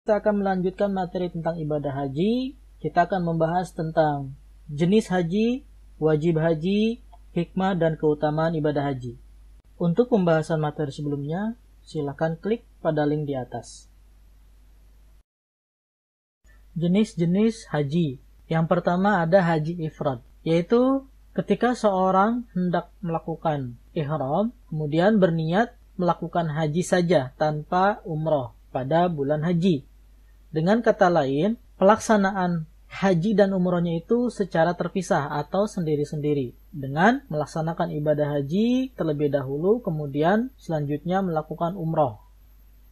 Kita akan melanjutkan materi tentang ibadah haji. Kita akan membahas tentang jenis haji, wajib haji, hikmah dan keutamaan ibadah haji. Untuk pembahasan materi sebelumnya, silakan klik pada link di atas. Jenis-jenis haji. Yang pertama ada haji ifrad, yaitu ketika seorang hendak melakukan ihram, kemudian berniat melakukan haji saja tanpa umroh pada bulan haji. Dengan kata lain, pelaksanaan haji dan umrohnya itu secara terpisah atau sendiri-sendiri, dengan melaksanakan ibadah haji terlebih dahulu, kemudian selanjutnya melakukan umroh.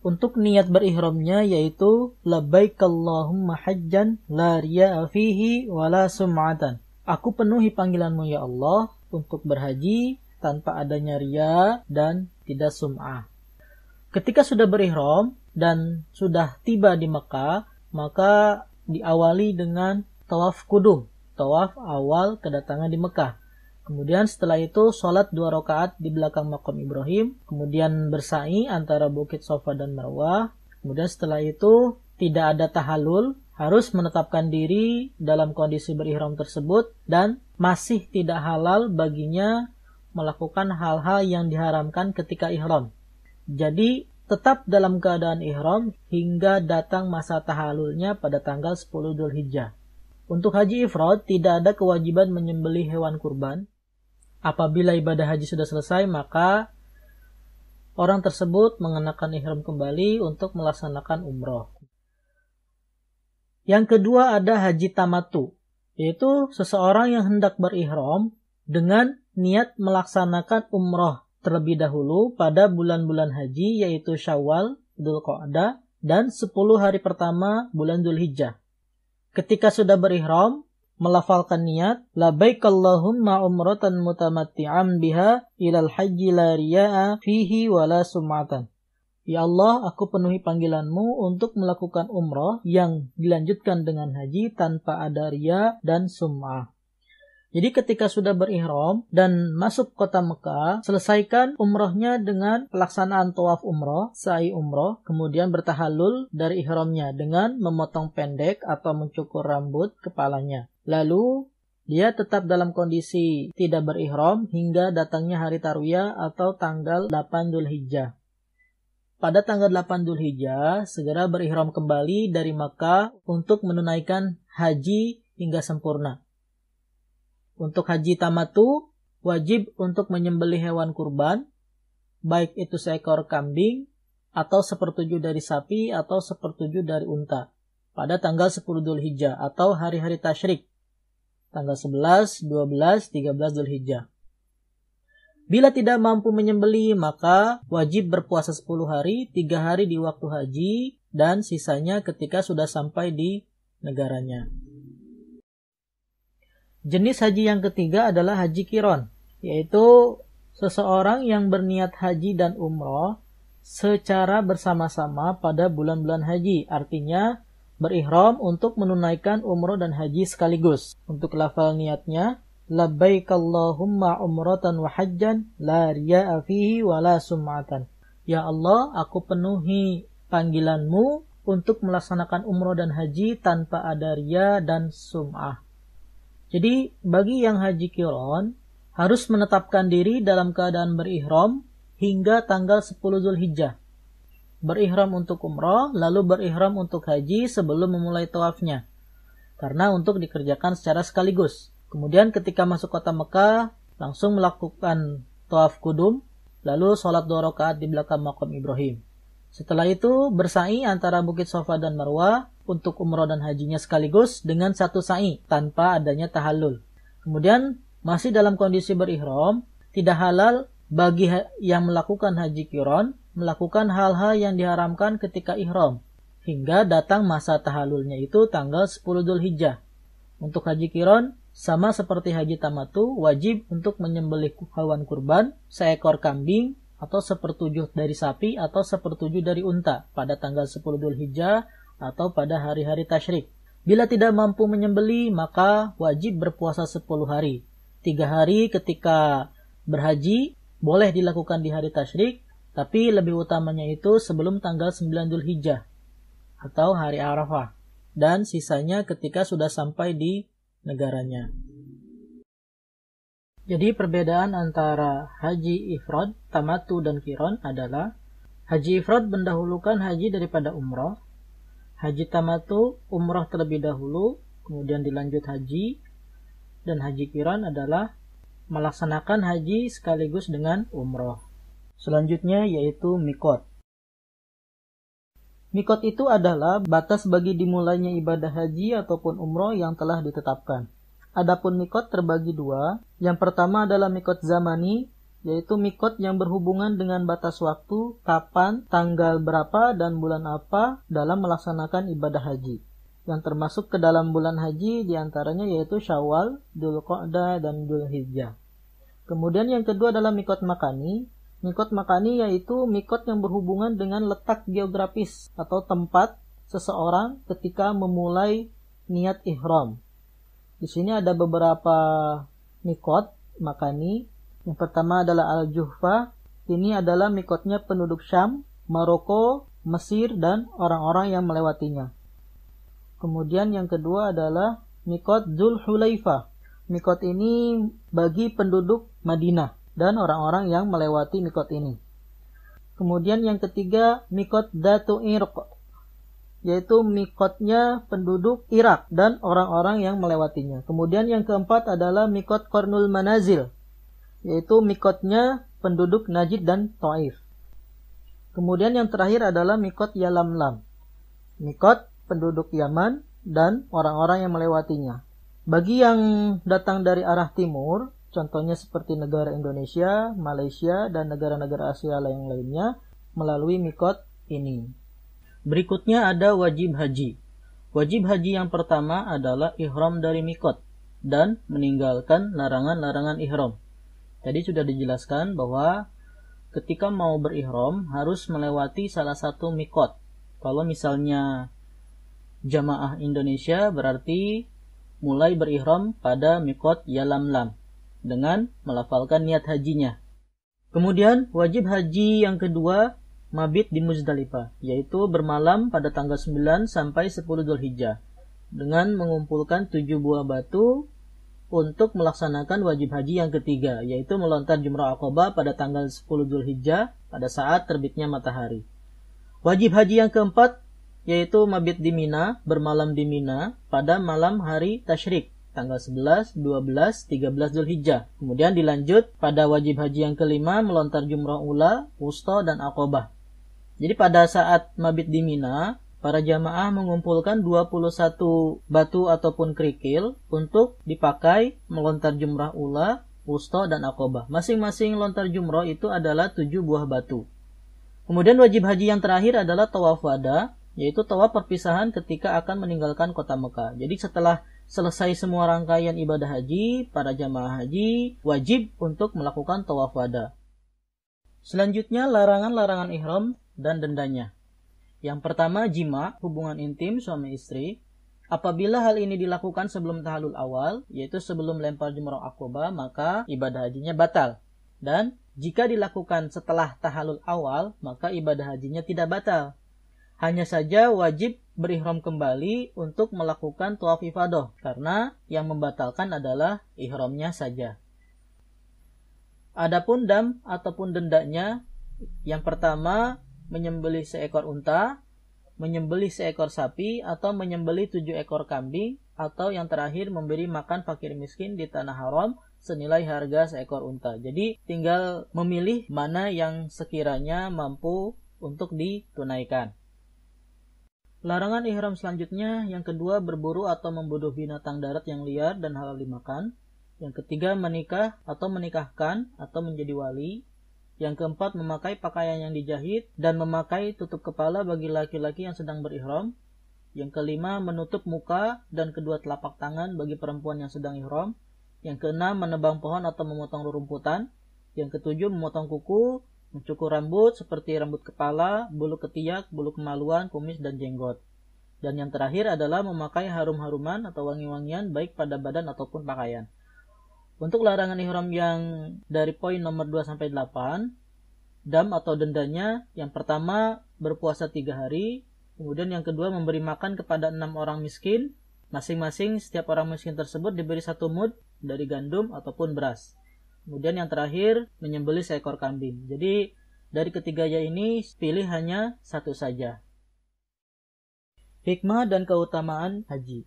Untuk niat berihramnya yaitu labbaik Allahumma hajjan la riya'a fihi wala sum'atan. Aku penuhi panggilanmu ya Allah untuk berhaji tanpa adanya riya dan tidak sum'ah. Ketika sudah berihram dan sudah tiba di Mekah, maka diawali dengan tawaf kudum, tawaf awal kedatangan di Mekah. Kemudian setelah itu sholat 2 rakaat di belakang makam Ibrahim, kemudian bersa'i antara bukit Safa dan Marwah. Kemudian setelah itu tidak ada tahallul, harus menetapkan diri dalam kondisi berihram tersebut dan masih tidak halal baginya melakukan hal-hal yang diharamkan ketika ihram. Jadi tetap dalam keadaan ihram hingga datang masa tahallulnya pada tanggal 10 Dzulhijjah. Untuk haji ifrad tidak ada kewajiban menyembelih hewan kurban. Apabila ibadah haji sudah selesai, maka orang tersebut mengenakan ihram kembali untuk melaksanakan umroh. Yang kedua ada haji tamattu, yaitu seseorang yang hendak berihram dengan niat melaksanakan umroh terlebih dahulu pada bulan-bulan haji, yaitu Syawal, Dzulqa'dah, dan 10 hari pertama bulan Dzulhijjah. Ketika sudah berihram, melafalkan niat, labbaik Allahumma umratan mutamatti'an biha ilal haji la riya'a fihi wala sum'atan. Ya Allah, aku penuhi panggilanmu untuk melakukan umrah yang dilanjutkan dengan haji tanpa ada riya dan sum'ah. Jadi ketika sudah berihram dan masuk kota Mekah, selesaikan umrohnya dengan pelaksanaan tawaf umroh, sa'i umroh, kemudian bertahallul dari ihramnya dengan memotong pendek atau mencukur rambut kepalanya. Lalu dia tetap dalam kondisi tidak berihram hingga datangnya hari Tarwiyah atau tanggal 8 Dzulhijjah. Pada tanggal 8 Dzulhijjah, segera berihram kembali dari Makkah untuk menunaikan haji hingga sempurna. Untuk haji tamattu, wajib untuk menyembelih hewan kurban, baik itu seekor kambing, atau 1/7 dari sapi, atau 1/7 dari unta, pada tanggal 10 Dzulhijjah, atau hari-hari tasyrik, tanggal 11, 12, 13 Dzulhijjah. Bila tidak mampu menyembelih, maka wajib berpuasa 10 hari, 3 hari di waktu haji, dan sisanya ketika sudah sampai di negaranya. Jenis haji yang ketiga adalah haji qiran, yaitu seseorang yang berniat haji dan umroh secara bersama-sama pada bulan-bulan haji. Artinya berihram untuk menunaikan umroh dan haji sekaligus. Untuk lafal niatnya, labbaik Allahumma umratan wa hajjan la riya'a fihi wa la sum'atan. Ya Allah, aku penuhi panggilanmu untuk melaksanakan umroh dan haji tanpa ada riya dan sum'ah. Jadi bagi yang haji qiran harus menetapkan diri dalam keadaan berihram hingga tanggal 10 Dzulhijjah. Berihram untuk umrah, lalu berihram untuk haji sebelum memulai tawafnya. Karena untuk dikerjakan secara sekaligus. Kemudian ketika masuk kota Mekah, langsung melakukan tawaf kudum, lalu sholat 2 rakaat di belakang makam Ibrahim. Setelah itu bersa'i antara bukit Safa dan Marwah untuk umrah dan hajinya sekaligus dengan satu sa'i tanpa adanya tahallul. Kemudian masih dalam kondisi berihram, tidak halal bagi yang melakukan haji qiran melakukan hal-hal yang diharamkan ketika ihram hingga datang masa tahallulnya itu tanggal 10 Dzulhijjah. Untuk haji qiran sama seperti haji tamattu, wajib untuk menyembelih hewan kurban, seekor kambing atau 1/7 dari sapi atau 1/7 dari unta pada tanggal 10 Dzulhijjah atau pada hari-hari tasyrik. Bila tidak mampu menyembelih, maka wajib berpuasa 10 hari. 3 hari ketika berhaji boleh dilakukan di hari tasyrik, tapi lebih utamanya itu sebelum tanggal 9 Dzulhijjah. atau hari Arafah, dan sisanya ketika sudah sampai di negaranya. Jadi perbedaan antara haji ifrad, tamattu, dan qiran adalah haji ifrad mendahulukan haji daripada umrah, haji tamattu umrah terlebih dahulu, kemudian dilanjut haji, dan haji qiran adalah melaksanakan haji sekaligus dengan umrah. Selanjutnya yaitu miqat. Miqat itu adalah batas bagi dimulainya ibadah haji ataupun umrah yang telah ditetapkan. Adapun miqat terbagi dua. Yang pertama adalah miqat zamani, yaitu miqat yang berhubungan dengan batas waktu, kapan, tanggal berapa, dan bulan apa dalam melaksanakan ibadah haji. Yang termasuk ke dalam bulan haji diantaranya yaitu Syawal, Dzulqa'dah, dan Dzulhijjah. Kemudian yang kedua adalah miqat makani. Miqat makani yaitu miqat yang berhubungan dengan letak geografis atau tempat seseorang ketika memulai niat ihram. Di sini ada beberapa miqat makani. Yang pertama adalah Al-Juhfah. Ini adalah miqatnya penduduk Syam, Maroko, Mesir, dan orang-orang yang melewatinya. Kemudian yang kedua adalah miqat Dzulhulaifah. Miqat ini bagi penduduk Madinah dan orang-orang yang melewati miqat ini. Kemudian yang ketiga miqat Dzatu Irq, yaitu miqatnya penduduk Irak dan orang-orang yang melewatinya. Kemudian yang keempat adalah miqat Qarnul Manazil, yaitu miqatnya penduduk Najd dan Taif. Kemudian yang terakhir adalah miqat Yalamlam, miqat penduduk Yaman dan orang-orang yang melewatinya. Bagi yang datang dari arah timur, contohnya seperti negara Indonesia, Malaysia, dan negara-negara Asia yang lainnya, melalui miqat ini. Berikutnya ada wajib haji. Wajib haji yang pertama adalah ihram dari miqat dan meninggalkan larangan-larangan ihram. Tadi sudah dijelaskan bahwa ketika mau berihram harus melewati salah satu miqat. Kalau misalnya jamaah Indonesia berarti mulai berihram pada miqat Yalamlam dengan melafalkan niat hajinya. Kemudian wajib haji yang kedua mabit di Muzdalifah, yaitu bermalam pada tanggal 9 sampai 10 Dzulhijjah dengan mengumpulkan 7 buah batu untuk melaksanakan wajib haji yang ketiga, yaitu melontar Jumrah Aqabah pada tanggal 10 Dzulhijjah pada saat terbitnya matahari. Wajib haji yang keempat yaitu mabit di Mina, bermalam di Mina pada malam hari Tasyrik, tanggal 11, 12, 13 Dzulhijjah. Kemudian dilanjut pada wajib haji yang kelima melontar Jumrah Ula, Wusta, dan Aqabah. Jadi pada saat mabit di Mina, para jamaah mengumpulkan 21 batu ataupun kerikil untuk dipakai melontar Jumrah Ula, Wusta, dan Aqabah. Masing-masing lontar Jumrah itu adalah 7 buah batu. Kemudian wajib haji yang terakhir adalah tawaf wada, yaitu tawaf perpisahan ketika akan meninggalkan kota Mekah. Jadi setelah selesai semua rangkaian ibadah haji, para jamaah haji wajib untuk melakukan tawaf wada. Selanjutnya larangan-larangan ihram dan dendanya. Yang pertama jima, hubungan intim suami istri. Apabila hal ini dilakukan sebelum tahallul awal, yaitu sebelum lempar Jumrah Aqabah, maka ibadah hajinya batal. Dan jika dilakukan setelah tahallul awal, maka ibadah hajinya tidak batal. Hanya saja wajib berihram kembali untuk melakukan tawaf ifadah, karena yang membatalkan adalah ihramnya saja. Adapun dam ataupun dendanya, yang pertama menyembelih seekor unta, menyembelih seekor sapi, atau menyembelih 7 ekor kambing, atau yang terakhir memberi makan fakir miskin di tanah haram senilai harga seekor unta. Jadi tinggal memilih mana yang sekiranya mampu untuk ditunaikan. Larangan ihram selanjutnya, yang kedua berburu atau membunuh binatang darat yang liar dan halal dimakan. Yang ketiga menikah atau menikahkan atau menjadi wali. Yang keempat memakai pakaian yang dijahit dan memakai tutup kepala bagi laki-laki yang sedang berihram. Yang kelima menutup muka dan kedua telapak tangan bagi perempuan yang sedang ihram. Yang keenam menebang pohon atau memotong rerumputan. Yang ketujuh memotong kuku, mencukur rambut seperti rambut kepala, bulu ketiak, bulu kemaluan, kumis, dan jenggot. Dan yang terakhir adalah memakai harum-haruman atau wangi-wangian baik pada badan ataupun pakaian. Untuk larangan ihram yang dari poin nomor 2-8, dam atau dendanya, yang pertama berpuasa 3 hari, Kemudian yang kedua, memberi makan kepada 6 orang miskin. Masing-masing setiap orang miskin tersebut diberi 1 mud dari gandum ataupun beras. Kemudian yang terakhir, menyembelih seekor kambing. Jadi dari ketiganya ini pilih hanya satu saja. Hikmah dan keutamaan haji.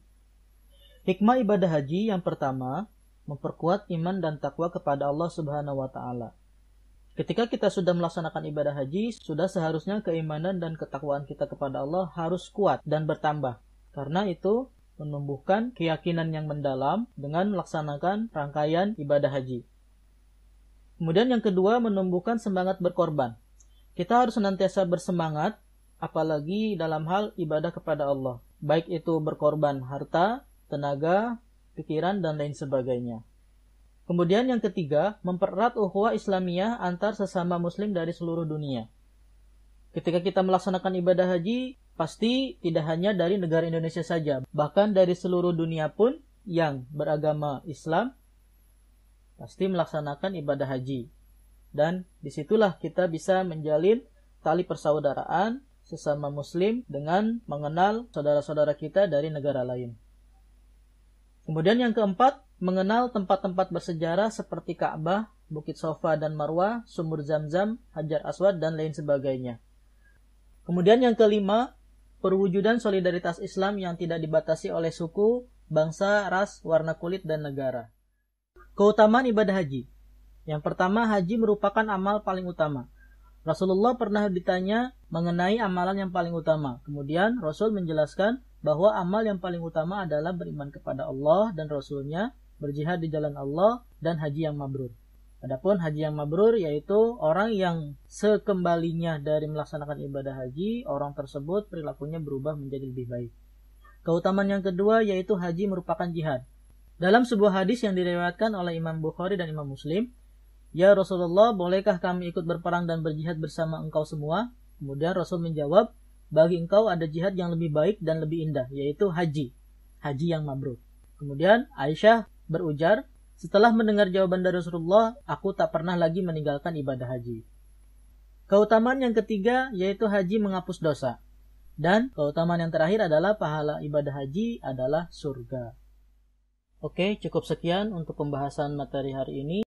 Hikmah ibadah haji yang pertama, memperkuat iman dan takwa kepada Allah Subhanahu wa taala. Ketika kita sudah melaksanakan ibadah haji, sudah seharusnya keimanan dan ketakwaan kita kepada Allah harus kuat dan bertambah. Karena itu menumbuhkan keyakinan yang mendalam dengan melaksanakan rangkaian ibadah haji. Kemudian yang kedua, menumbuhkan semangat berkorban. Kita harus senantiasa bersemangat, apalagi dalam hal ibadah kepada Allah. Baik itu berkorban harta, tenaga, pikiran, dan lain sebagainya. Kemudian yang ketiga, mempererat ukhuwah Islamiyah antar sesama muslim dari seluruh dunia. Ketika kita melaksanakan ibadah haji, pasti tidak hanya dari negara Indonesia saja, bahkan dari seluruh dunia pun yang beragama Islam pasti melaksanakan ibadah haji. Dan disitulah kita bisa menjalin tali persaudaraan sesama muslim dengan mengenal saudara-saudara kita dari negara lain. Kemudian yang keempat, mengenal tempat-tempat bersejarah seperti Ka'bah, Bukit Sofa dan Marwah, Sumur Zamzam, Hajar Aswad, dan lain sebagainya. Kemudian yang kelima, perwujudan solidaritas Islam yang tidak dibatasi oleh suku, bangsa, ras, warna kulit, dan negara. Keutamaan ibadah haji. Yang pertama, haji merupakan amal paling utama. Rasulullah pernah ditanya mengenai amalan yang paling utama. Kemudian Rasul menjelaskan bahwa amal yang paling utama adalah beriman kepada Allah dan Rasulnya, berjihad di jalan Allah, dan haji yang mabrur. Adapun haji yang mabrur yaitu orang yang sekembalinya dari melaksanakan ibadah haji, orang tersebut perilakunya berubah menjadi lebih baik. Keutamaan yang kedua yaitu haji merupakan jihad. Dalam sebuah hadis yang diriwayatkan oleh Imam Bukhari dan Imam Muslim, "Ya Rasulullah, bolehkah kami ikut berperang dan berjihad bersama engkau semua?" Kemudian Rasul menjawab, "Bagi engkau ada jihad yang lebih baik dan lebih indah, yaitu haji yang mabrur." Kemudian Aisyah berujar, "Setelah mendengar jawaban dari Rasulullah, aku tak pernah lagi meninggalkan ibadah haji." Keutamaan yang ketiga yaitu haji menghapus dosa. Dan keutamaan yang terakhir adalah pahala ibadah haji adalah surga. Oke, cukup sekian untuk pembahasan materi hari ini.